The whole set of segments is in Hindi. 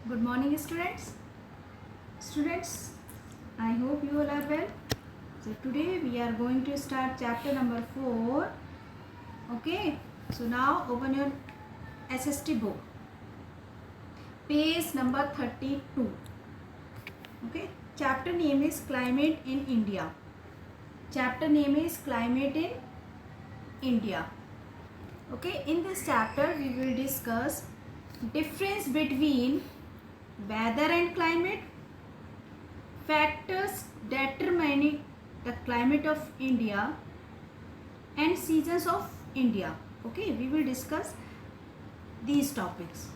Good morning, students. Students, I hope you all are well. So today we are going to start chapter number 4. Okay. So now open your SST book. Page number 32. Okay. Chapter name is Climate in India. Chapter name is Climate in India. Okay. In this chapter we will discuss difference between weather and climate, factors determining the climate of India, and seasons of India. Okay, we will discuss these topics.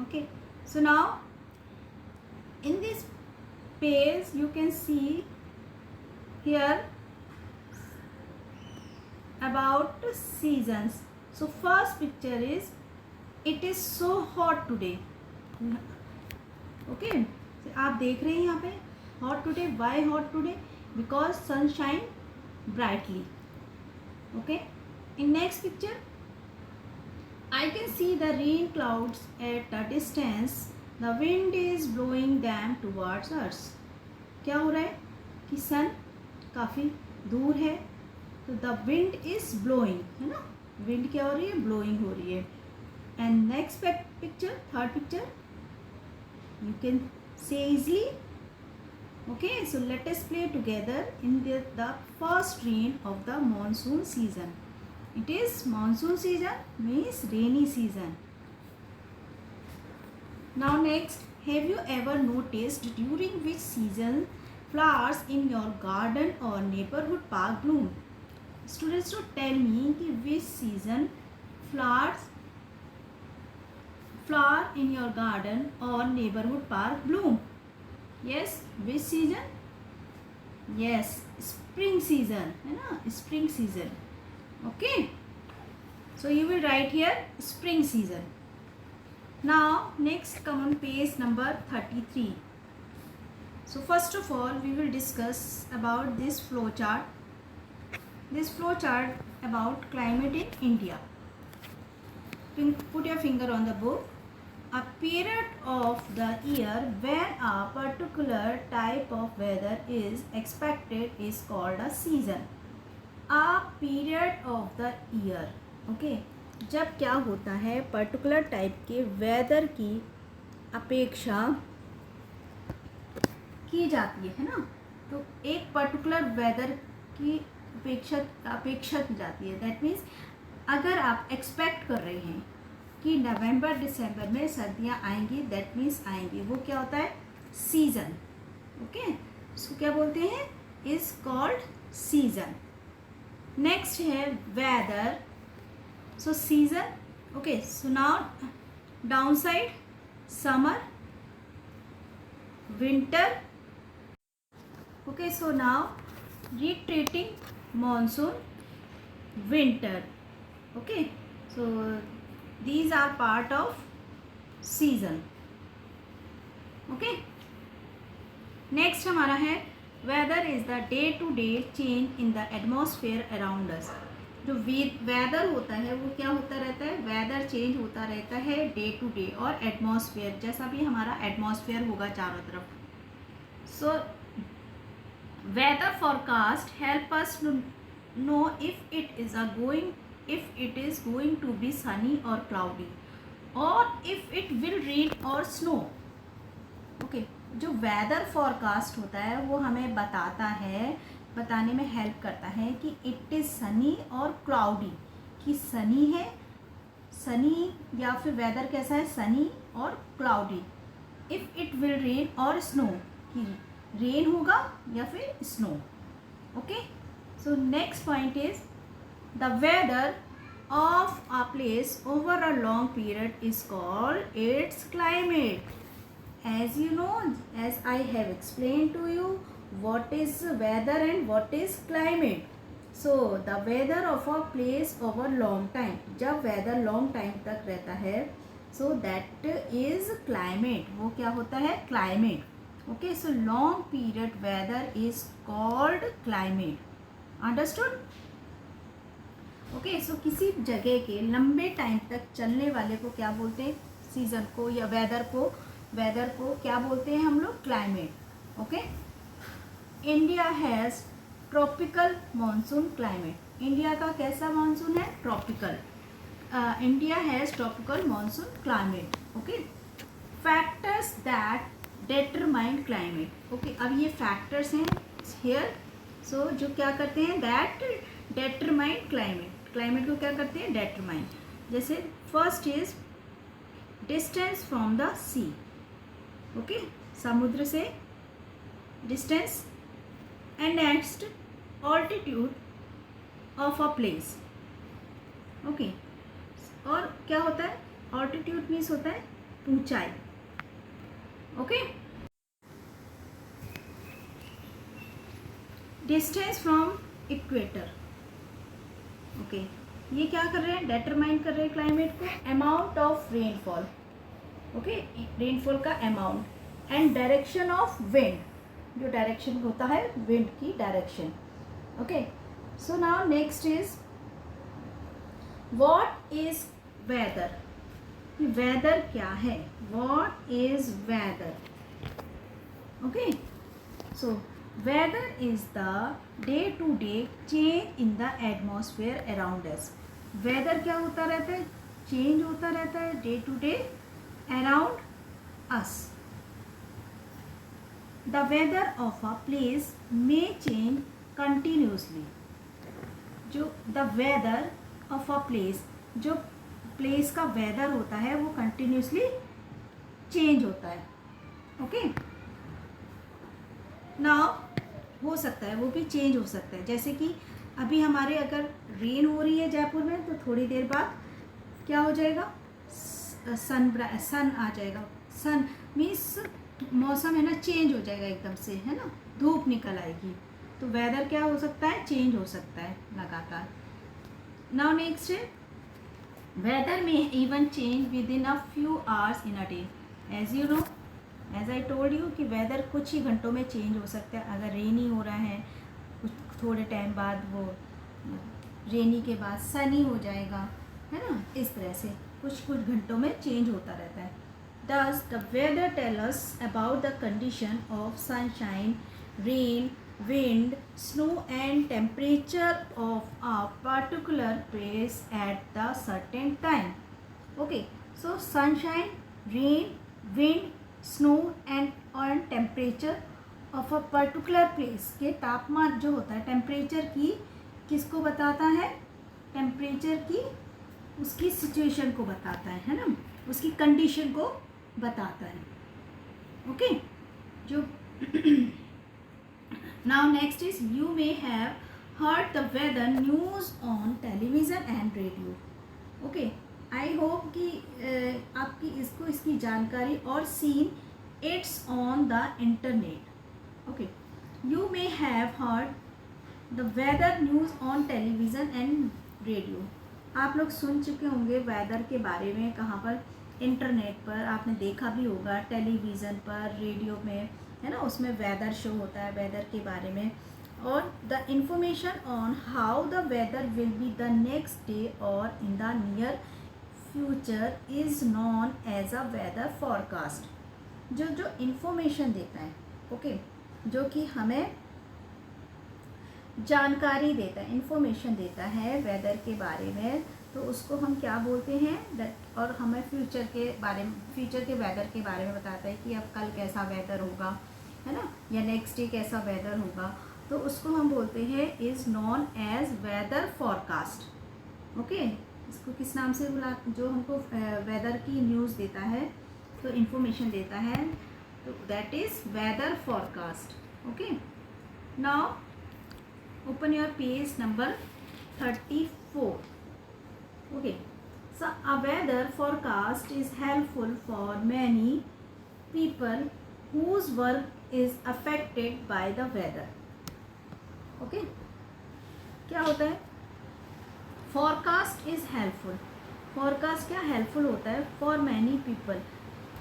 Okay, so now in this page you can see here about seasons. So first picture is it is so hot today. Okay, आप देख रहे हैं यहाँ पे hot today. Why hot today? Because sun shine brightly. Okay, in next picture I can see the rain clouds at a distance. The wind is blowing them towards us. क्या हो रहा है कि sun काफ़ी दूर है तो the wind is blowing, है ना. wind क्या हो रही है? blowing हो रही है. And next picture, third picture, you can say easily. Okay, so let us play together in the first rain of the monsoon season. It is monsoon season, means rainy season. Now next, have you ever noticed during which season flowers in your garden or neighborhood park bloom? Students, to tell me कि which season flower in your garden or neighborhood park bloom. Yes, which season? Yes, spring season, है ना, spring season. Okay, so you will write here spring season. Now next come on page number 33. So first of all we will discuss about this flow chart. This flow chart about climate in India. Put your finger on the book. A period of the year when a particular type of weather is expected is called a season. A period of the year. Okay, जब क्या होता है पर्टिकुलर टाइप के वेदर की अपेक्षा की जाती है ना, तो एक पर्टिकुलर वेदर की अपेक्षा की जाती है. दैट मीन्स अगर आप एक्सपेक्ट कर रहे हैं कि नवंबर दिसंबर में सर्दियाँ आएंगी, दैट मीन्स आएंगी, वो क्या होता है? सीजन. ओके, इसको क्या बोलते हैं? Is called season. नेक्स्ट है weather. So season. Okay, so now down side summer, winter. Okay, so now retreating monsoon, winter. Okay, so these are part of season. Okay, next हमारा है weather is the day to day change in the atmosphere around us. जो वेदर होता है वो क्या होता रहता है? वेदर चेंज होता रहता है डे टू डे, और एटमॉस्फेयर जैसा भी हमारा एटमॉस्फेयर होगा चारों तरफ. सो weather forecast help us to know if it is going to be sunny or cloudy, or if it will rain or snow. Okay, जो वेदर फोरकास्ट होता है वो हमें बताने में हेल्प करता है कि इट इज़ सनी और क्लाउडी, कि सनी है, सनी या फिर वेदर कैसा है? सनी और cloudy. If it will rain और स्नो, कि रेन होगा या फिर snow. Okay, so next point is the weather of a place over a long period is called it's climate. As you know, as I have explain to you what is weather and what is climate. So the weather of a place over long time, जब weather long time तक रहता है, so that is climate. वो क्या होता है? climate. Okay, so long period weather is called climate. Understood? Okay, so किसी जगह के लंबे टाइम तक चलने वाले को क्या बोलते हैं? सीज़न को या वेदर को क्या बोलते हैं हम लोग? Climate. Okay, India has tropical monsoon climate. India का कैसा मानसून है? Tropical. India has tropical monsoon climate. Okay, factors that determine climate. Okay, अब ये फैक्टर्स हैं हियर। सो जो क्या करते हैं? That determine climate. क्लाइमेट को क्या करते हैं? डिटरमाइन। जैसे first is distance from the sea. Okay, समुद्र से distance. And next altitude of a place. Okay, और क्या होता है? ऑल्टीट्यूड मीन्स होता है ऊंचाई। Okay, distance from equator. Okay, ये क्या कर रहे हैं? डिटरमाइन कर रहे हैं क्लाइमेट को। Amount of rainfall. Okay, rainfall का amount. And direction of wind, जो डायरेक्शन होता है विंड की direction. Okay, so now next is what is weather. Weather क्या है? What is weather? Okay, so weather is the day to day change in the atmosphere around us. Weather क्या होता रहता है? चेंज होता रहता है day to day around us. The weather of a place may change continuously. जो the weather of a place, जो प्लेस का वेदर होता है वो कंटिन्यूसली चेंज होता है। ओके, नाउ हो सकता है, वो भी चेंज हो सकता है। जैसे कि अभी हमारे अगर रेन हो रही है जयपुर में, तो थोड़ी देर बाद क्या हो जाएगा? सन आ जाएगा। सन मीन्स मौसम है ना, चेंज हो जाएगा एकदम से, है ना, धूप निकल आएगी। तो वेदर क्या हो सकता है? चेंज हो सकता है लगातार। नाउ नेक्स्ट है वेदर में even change within a few hours in a day. As you know, as I told you कि वेदर कुछ ही घंटों में चेंज हो सकता है। अगर रेनी हो रहा है, कुछ थोड़े टाइम बाद वो रेनी के बाद सनी हो जाएगा, है ना, इस तरह से कुछ घंटों में चेंज होता रहता है। Does the weather tell us about the condition of sunshine, rain, wind, snow and temperature of a particular place at the certain time? Okay, so sunshine, rain, wind, snow and temperature of a particular place के तापमान जो होता है, टेम्परेचर की किसको बताता है? टेम्परेचर की उसकी सिचुएशन को बताता है ना, उसकी कंडीशन को बताता है। ओके, जो now next is you may have heard the weather news on television and radio. Okay, I hope कि आपकी इसकी जानकारी और seen it's on the internet. Okay, you may have heard the weather news on television and radio. आप लोग सुन चुके होंगे वेदर के बारे में। कहाँ पर? इंटरनेट पर। आपने देखा भी होगा टेलीविज़न पर, रेडियो में, है ना, उसमें वेदर शो होता है वेदर के बारे में। और the information on how the weather will be the next day और in the near future is known as a weather forecast. जो इंफॉर्मेशन देता है, ओके, जो कि हमें जानकारी देता है, इंफॉर्मेशन देता है वेदर के बारे में, तो उसको हम क्या बोलते हैं? और हमें फ्यूचर के वेदर के बारे में बताता है कि अब कल कैसा वेदर होगा, है ना, या नेक्स्ट डे कैसा वेदर होगा, तो उसको हम बोलते हैं is known as weather forecast. Okay, इसको किस नाम से बुला? जो हमको वेदर की न्यूज़ देता है, तो इंफॉर्मेशन देता है, तो that is weather forecast. Okay, now open your page number 34. Okay, so a weather forecast is helpful for many people whose work is affected by the weather. Okay, क्या होता है? forecast is helpful. forecast क्या हेल्पफुल होता है? for many people,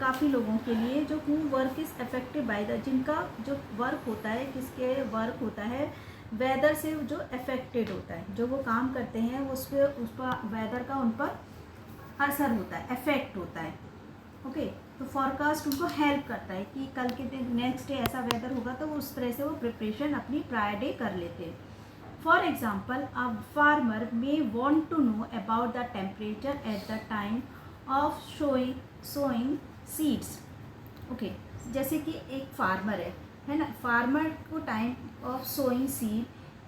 काफ़ी लोगों के लिए, जो who work is affected by the, जिनका जो वर्क होता है, किसके वर्क होता है वेदर से जो अफेक्टेड होता है, जो वो काम करते हैं उस पर वेदर का उन पर असर होता है, इफेक्ट होता है। ओके। तो फॉरकास्ट उनको हेल्प करता है कि कल के दिन नेक्स्ट डे ऐसा वेदर होगा, तो वो उस तरह से वो प्रिपरेशन अपनी प्रायर डे कर लेते हैं। For example, a farmer may want to know about the temperature at the time of sowing seeds. Okay, जैसे कि एक फार्मर है ना, फार्मर को टाइम ऑफ सोइंग सीड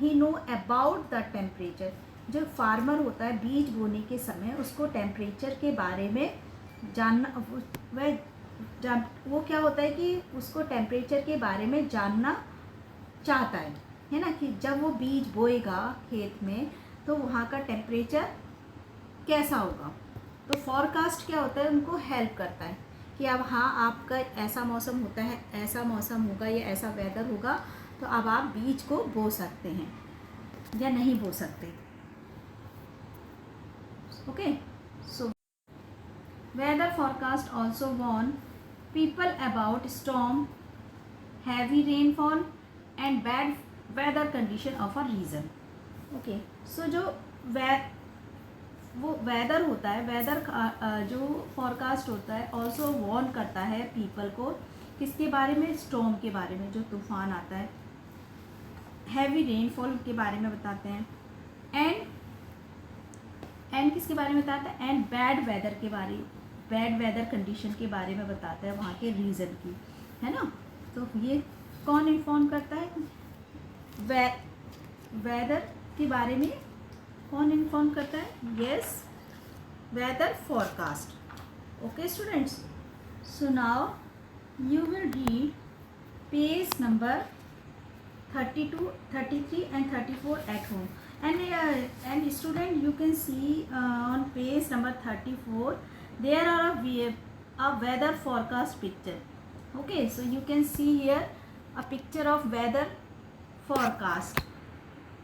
ही नो अबाउट द टेम्परेचर। जो फार्मर होता है बीज बोने के समय उसको टेम्परेचर के बारे में जानना, वो क्या होता है कि उसको टेम्परेचर के बारे में जानना चाहता है ना, कि जब वो बीज बोएगा खेत में तो वहाँ का टेम्परेचर कैसा होगा। तो फॉरकास्ट क्या होता है, उनको हेल्प करता है कि अब हाँ आपका ऐसा मौसम होता है, ऐसा मौसम होगा या ऐसा वेदर होगा, तो अब आप बीज को बो सकते हैं या नहीं बो सकते। Okay, so weather forecast also warn people about storm, heavy rainfall and bad weather condition of a region. Okay, so जो वो वेदर होता है, वेदर जो फॉरकास्ट होता है ऑल्सो वार्न करता है पीपल को, किसके बारे में, स्टॉर्म के बारे में, जो तूफान आता है, हैवी रेनफॉल के बारे में बताते हैं, एंड किसके बारे में बताता है, एंड बैड वेदर कंडीशन के बारे में बताता है, वहाँ के रीज़न की, है ना। तो ये कौन इन्फॉर्म करता है, वेदर के बारे में कौन इन्फॉर्म करता है, yes, weather forecast. Okay students, so now you will read page number 32, 33 and 34 at home, and student you can see on page number 34 there are a weather forecast picture. Okay, so you can see here a picture of weather forecast.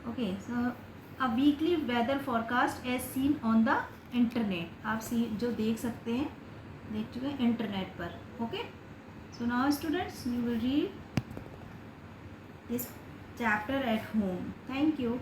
Okay, so a weekly weather forecast as seen on the internet, आप जो देख सकते हैं, देख चुके हैं इंटरनेट पर। Okay, so now students you will read this chapter at home. Thank you.